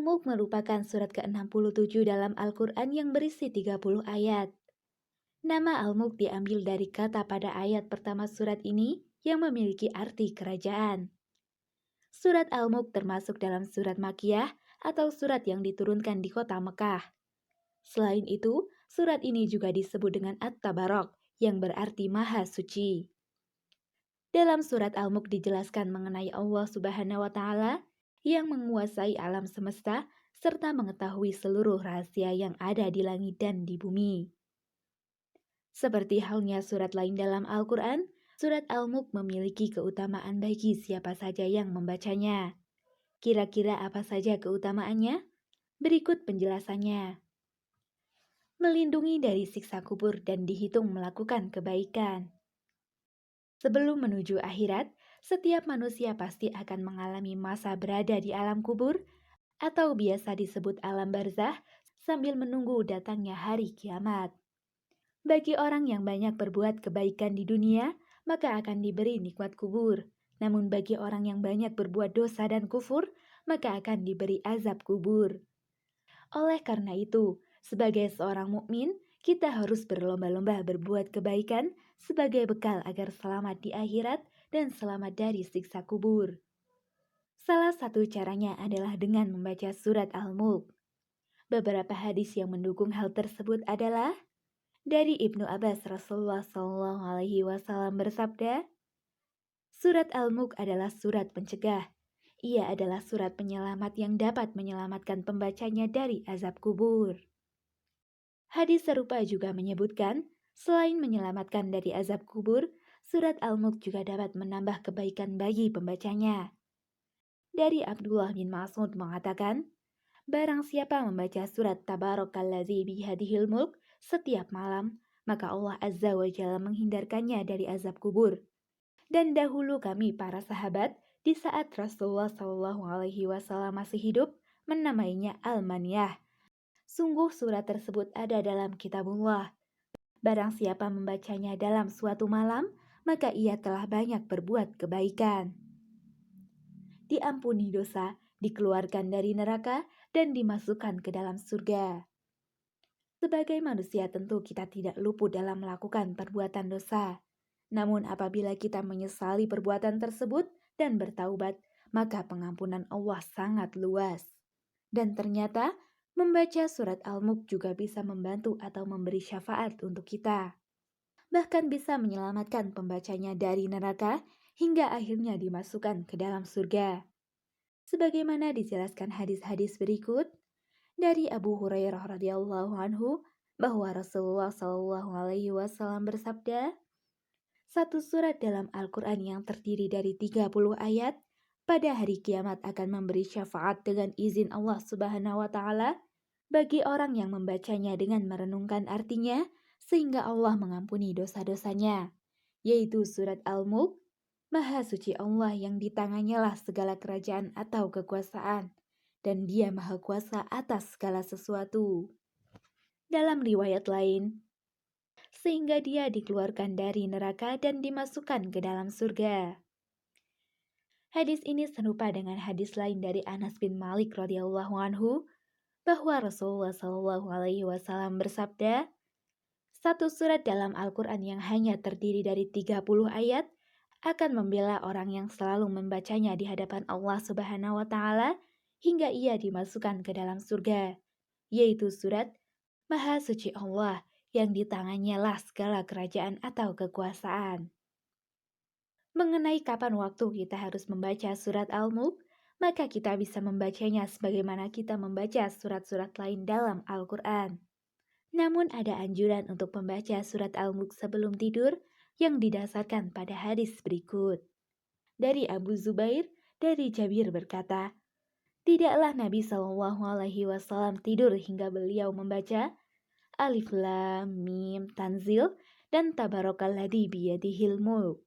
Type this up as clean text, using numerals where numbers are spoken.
Al-Mulk merupakan surat ke-67 dalam Al-Quran yang berisi 30 ayat. Nama Al-Mulk diambil dari kata pada ayat pertama surat ini yang memiliki arti kerajaan. Surat Al-Mulk termasuk dalam surat Makkiyah atau surat yang diturunkan di kota Mekah. Selain itu, surat ini juga disebut dengan At-Tabarok yang berarti Maha Suci. Dalam surat Al-Mulk dijelaskan mengenai Allah Subhanahu wa Ta'ala yang menguasai alam semesta serta mengetahui seluruh rahasia yang ada di langit dan di bumi. Seperti halnya surat lain dalam Al-Quran, surat Al-Mulk memiliki keutamaan bagi siapa saja yang membacanya. Kira-kira apa saja keutamaannya? Berikut penjelasannya. Melindungi dari siksa kubur dan dihitung melakukan kebaikan. Sebelum menuju akhirat, setiap manusia pasti akan mengalami masa berada di alam kubur atau biasa disebut alam barzah sambil menunggu datangnya hari kiamat. Bagi orang yang banyak berbuat kebaikan di dunia, maka akan diberi nikmat kubur. Namun bagi orang yang banyak berbuat dosa dan kufur, maka akan diberi azab kubur. Oleh karena itu, sebagai seorang mukmin, kita harus berlomba-lomba berbuat kebaikan sebagai bekal agar selamat di akhirat dan selamat dari siksa kubur. Salah satu caranya adalah dengan membaca surat Al-Mulk. Beberapa hadis yang mendukung hal tersebut adalah dari Ibnu Abbas, Rasulullah SAW bersabda, surat Al-Mulk adalah surat pencegah. Ia adalah surat penyelamat yang dapat menyelamatkan pembacanya dari azab kubur. Hadis serupa juga menyebutkan, selain menyelamatkan dari azab kubur, surat Al-Mulk juga dapat menambah kebaikan bagi pembacanya. Dari Abdullah bin Mas'ud mengatakan, barang siapa membaca surat Tabarakalladzi biyadihil mulk setiap malam, maka Allah Azza wa Jalla menghindarkannya dari azab kubur. Dan dahulu kami para sahabat, di saat Rasulullah SAW masih hidup, menamainya Al-Maniyah. Sungguh surat tersebut ada dalam kitabullah. Barang siapa membacanya dalam suatu malam, maka ia telah banyak berbuat kebaikan. Diampuni dosa, dikeluarkan dari neraka, dan dimasukkan ke dalam surga. Sebagai manusia tentu kita tidak luput dalam melakukan perbuatan dosa. Namun apabila kita menyesali perbuatan tersebut dan bertaubat, maka pengampunan Allah sangat luas. Dan ternyata, membaca surat Al-Mulk juga bisa membantu atau memberi syafaat untuk kita. Bahkan bisa menyelamatkan pembacanya dari neraka hingga akhirnya dimasukkan ke dalam surga. Sebagaimana dijelaskan hadis-hadis berikut, dari Abu Hurairah radhiyallahu anhu bahwa Rasulullah SAW bersabda, satu surat dalam Al-Quran yang terdiri dari 30 ayat pada hari kiamat akan memberi syafaat dengan izin Allah Subhanahu wa Ta'ala bagi orang yang membacanya dengan merenungkan artinya sehingga Allah mengampuni dosa-dosanya, yaitu surat Al-Mulk. Maha suci Allah yang di tangannya lah segala kerajaan atau kekuasaan, dan Dia Maha Kuasa atas segala sesuatu. Dalam riwayat lain, sehingga Dia dikeluarkan dari neraka dan dimasukkan ke dalam surga. Hadis ini serupa dengan hadis lain dari Anas bin Malik radhiyallahu anhu bahwa Rasulullah SAW bersabda, satu surat dalam Al-Quran yang hanya terdiri dari 30 ayat akan membela orang yang selalu membacanya di hadapan Allah Subhanahu wa Ta'ala hingga ia dimasukkan ke dalam surga, yaitu surat Maha Suci Allah yang di tangannya lah segala kerajaan atau kekuasaan. Mengenai kapan waktu kita harus membaca surat Al-Mulk, maka kita bisa membacanya sebagaimana kita membaca surat-surat lain dalam Al-Quran. Namun ada anjuran untuk membaca surat Al-Mulk sebelum tidur yang didasarkan pada hadis berikut. Dari Abu Zubair, dari Jabir berkata, tidaklah Nabi SAW tidur hingga beliau membaca Alif Lam Mim Tanzil dan Tabarakalladzi biyadihil mulk.